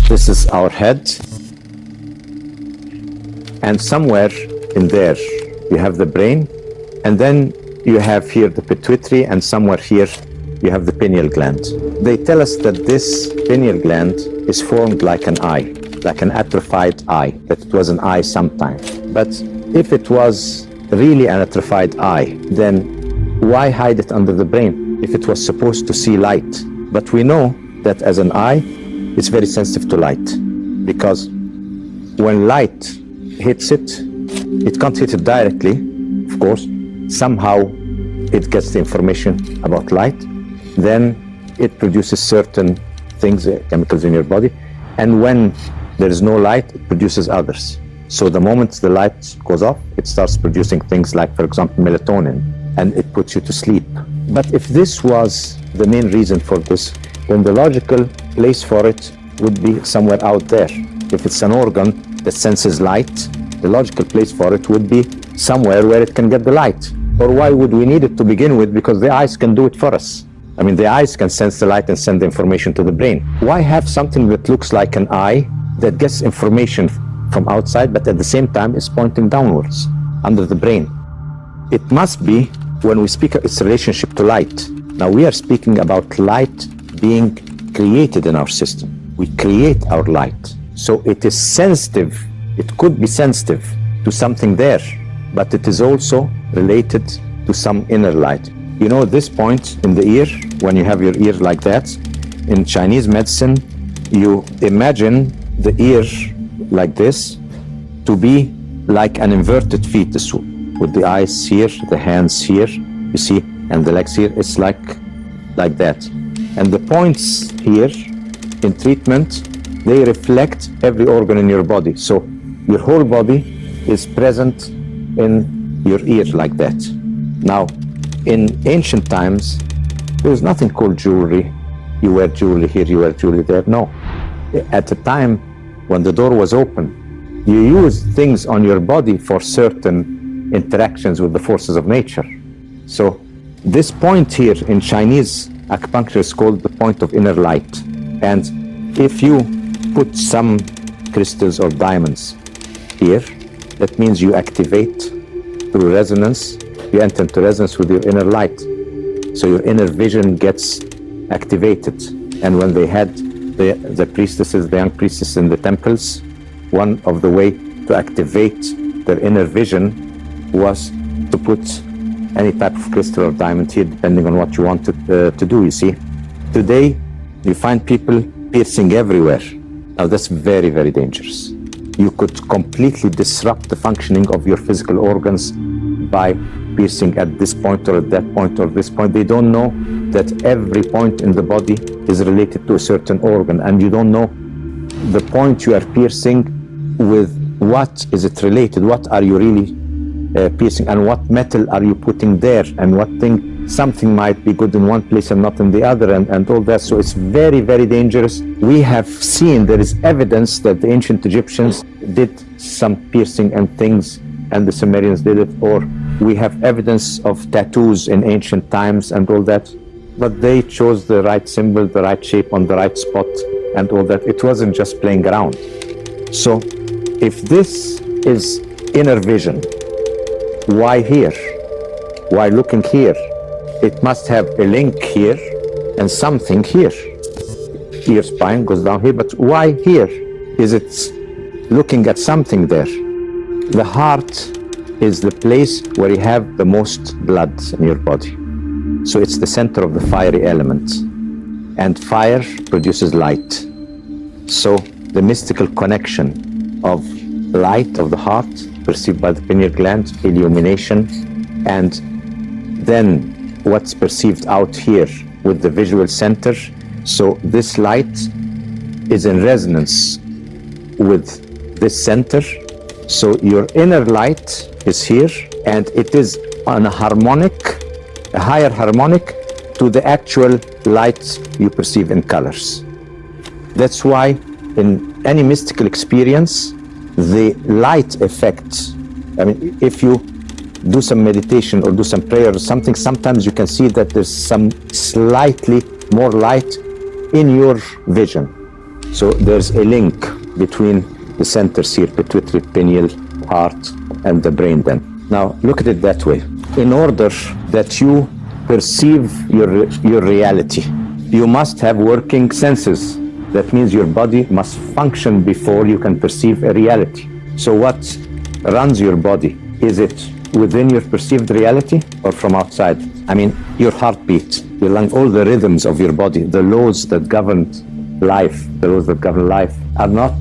This is our head. And somewhere in there, you have the brain. And then you have here the pituitary, and somewhere here, you have the pineal gland. They tell us that this pineal gland is formed like an eye, like an atrophied eye, that it was an eye sometime. But if it was really an atrophied eye, then why hide it under the brain if it was supposed to see light? But we know that as an eye, it's very sensitive to light, because when light hits it, it can't hit it directly, of course. Somehow it gets the information about light, then it produces certain things, chemicals in your body, and when there is no light, it produces others. So the moment the light goes off, it starts producing things like, for example, melatonin, and it puts you to sleep. But if this was the main reason for this, then the logical place for it would be somewhere out there. If it's an organ that senses light, the logical place for it would be somewhere where it can get the light. Or why would we need it to begin with? Because the eyes can do it for us. I mean, the eyes can sense the light and send the information to the brain. Why have something that looks like an eye that gets information from outside, but at the same time is pointing downwards under the brain? It must be, when we speak of its relationship to light. Now we are speaking about light being created in our system. We create our light. So it is sensitive. It could be sensitive to something there, but it is also related to some inner light. You know, this point in the ear, when you have your ear like that, in Chinese medicine, you imagine the ear like this to be like an inverted fetus, with the eyes here, the hands here, you see, and the legs here. It's like that. And the points here in treatment, they reflect every organ in your body. So your whole body is present in your ear like that. Now, in ancient times, there was nothing called jewelry. You wear jewelry here, you wear jewelry there. No. At the time when the door was open, you used things on your body for certain interactions with the forces of nature. So this point here in Chinese acupuncture is called the point of inner light. And if you put some crystals or diamonds here, that means you activate through resonance. You enter into resonance with your inner light. So your inner vision gets activated. And when they had the priestesses, the young priestesses in the temples, one of the way to activate their inner vision was to put any type of crystal or diamond here, depending on what you wanted to do, you see. Today, you find people piercing everywhere. Now that's very, very dangerous. You could completely disrupt the functioning of your physical organs by piercing at this point or at that point or this point. They don't know that every point in the body is related to a certain organ, and you don't know the point you are piercing with what is it related, what are you really piercing, and what metal are you putting there, and what thing, something might be good in one place and not in the other, and all that. So it's very, very dangerous. We have seen, there is evidence that the ancient Egyptians did some piercing and things, and the Sumerians did it, or we have evidence of tattoos in ancient times and all that, but they chose the right symbol, the right shape on the right spot and all that. It wasn't just playing around. So if this is inner vision, why here? Why looking here? It must have a link here and something here. Ear spine goes down here, but why here? Is it looking at something there? The heart is the place where you have the most blood in your body. So it's the center of the fiery element. And fire produces light. So the mystical connection of light of the heart, perceived by the pineal gland, illumination, and then what's perceived out here with the visual center. So this light is in resonance with this center. So your inner light is here, and it is on a harmonic, a higher harmonic to the actual light you perceive in colors. That's why in any mystical experience, the light effect, I mean, if you do some meditation or do some prayer or something, sometimes you can see that there's some slightly more light in your vision. So there's a link between the centers here, pituitary, pineal, heart, and the brain then. Now, look at it that way. In order that you perceive your reality, you must have working senses. That means your body must function before you can perceive a reality. So what runs your body? Is it within your perceived reality or from outside? I mean, your heartbeat, your lung, all the rhythms of your body, the laws that govern life, are not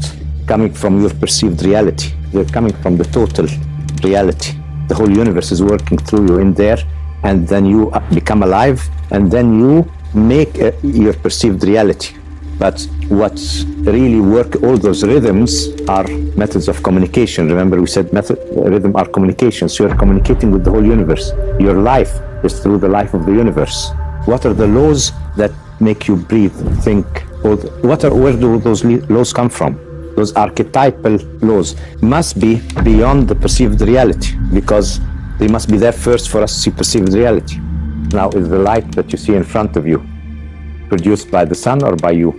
coming from your perceived reality. They're coming from the total reality. The whole universe is working through you in there, and then you become alive, and then you make your perceived reality. But what really work, all those rhythms are methods of communication. Remember we said rhythm are communication. So you're communicating with the whole universe. Your life is through the life of the universe. What are the laws that make you breathe, think? Where do those laws come from? Those archetypal laws must be beyond the perceived reality, because they must be there first for us to see perceived reality. Now, is the light that you see in front of you produced by the sun or by you?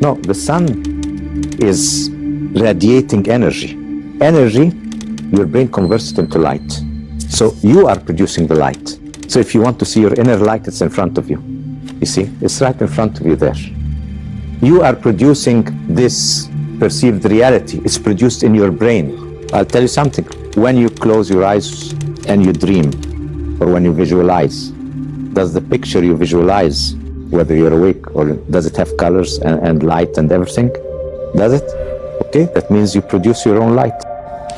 No, the sun is radiating energy. Energy, your brain converts it into light. So you are producing the light. So if you want to see your inner light, it's in front of you. You see, it's right in front of you there. You are producing this perceived reality. It's produced in your brain. I'll tell you something. When you close your eyes and you dream, or when you visualize, does the picture you visualize, whether you're awake or does it have colors and light and everything? Does it? Okay, that means you produce your own light.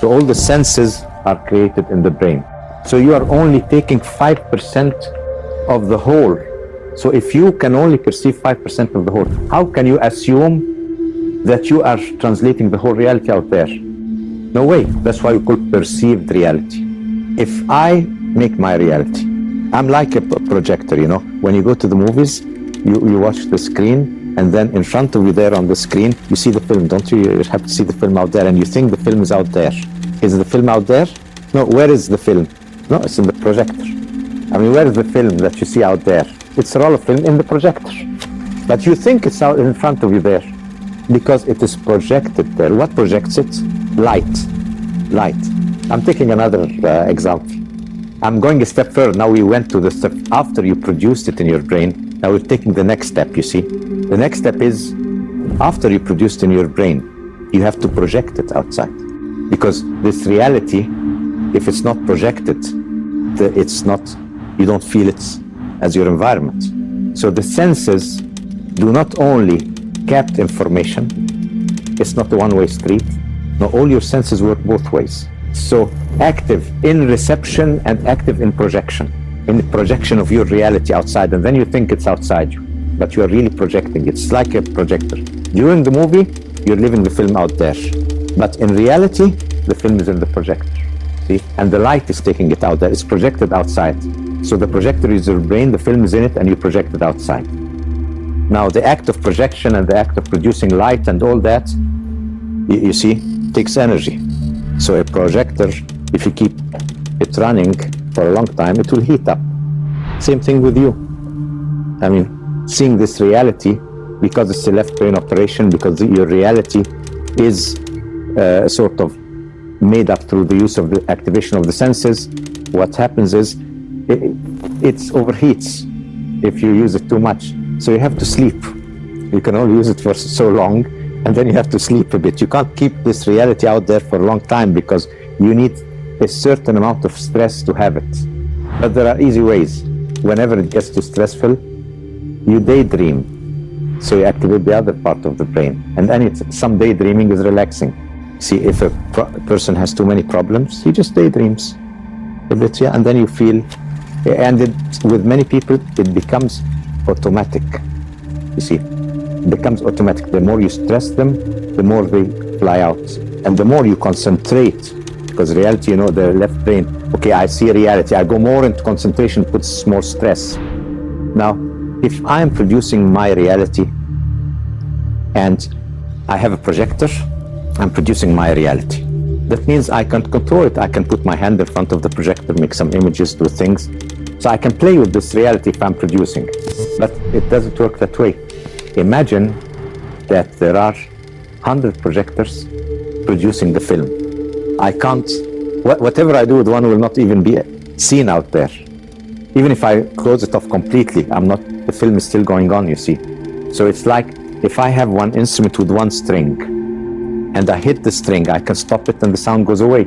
So all the senses are created in the brain. So you are only taking 5% of the whole. So if you can only perceive 5% of the whole, how can you assume that you are translating the whole reality out there? No way. That's why we call perceived reality. If I make my reality, I'm like a projector, you know. When you go to the movies, you watch the screen, and then in front of you there on the screen, you see the film, don't you? You have to see the film out there, and you think the film is out there. Is the film out there? No, where is the film? No, it's in the projector. I mean, where is the film that you see out there? It's a roll of film in the projector. But you think it's out in front of you there, because it is projected there. What projects it? Light. Light. I'm taking another example. I'm going a step further. Now we went to the step after you produced it in your brain. Now we're taking the next step, you see. The next step is, after you produced in your brain, you have to project it outside. Because this reality, if it's not projected, it's not, you don't feel it as your environment. So the senses do not only capture information, it's not a one-way street. No, all your senses work both ways. So active in reception and active in projection of your reality outside, and then you think it's outside you, but you are really projecting. It's like a projector. During the movie, you're living the film out there, but in reality, the film is in the projector. See, and the light is taking it out there. It's projected outside. So the projector is your brain, the film is in it, and you project it outside. Now, the act of projection and the act of producing light and all that, you see, takes energy. So a projector, if you keep it running for a long time, it will heat up. Same thing with you. I mean, seeing this reality, because it's a left brain operation, because your reality is sort of made up through the use of the activation of the senses, what happens is it overheats if you use it too much. So you have to sleep. You can only use it for so long, and then you have to sleep a bit. You can't keep this reality out there for a long time, because you need a certain amount of stress to have it. But there are easy ways. Whenever it gets too stressful, you daydream. So you activate the other part of the brain. And then some daydreaming is relaxing. See, if a person has too many problems, he just daydreams a bit, yeah, and then you feel, and with many people, it becomes automatic. You see, it becomes automatic. The more you stress them, the more they fly out. And the more you concentrate, because reality, you know, the left brain, okay, I see reality, I go more into concentration, puts more stress. Now, if I am producing my reality and I have a projector, I'm producing my reality. That means I can control it. I can put my hand in front of the projector, make some images, do things. So I can play with this reality if I'm producing. But it doesn't work that way. Imagine that there are 100 projectors producing the film. I can't, whatever I do with one will not even be seen out there. Even if I close it off completely, the film is still going on, you see. So it's like, if I have one instrument with one string, and I hit the string, I can stop it and the sound goes away.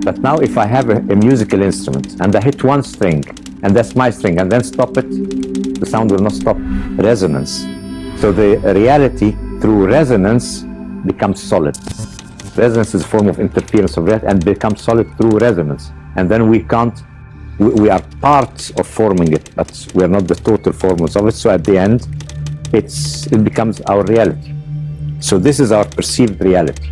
But now if I have a musical instrument, and I hit one string, and that's my string, and then stop it, the sound will not stop. Resonance. So the reality through resonance becomes solid. Resonance is a form of interference of reality and becomes solid through resonance. And then we are parts of forming it, but we are not the total formers of it. So at the end, it becomes our reality. So this is our perceived reality.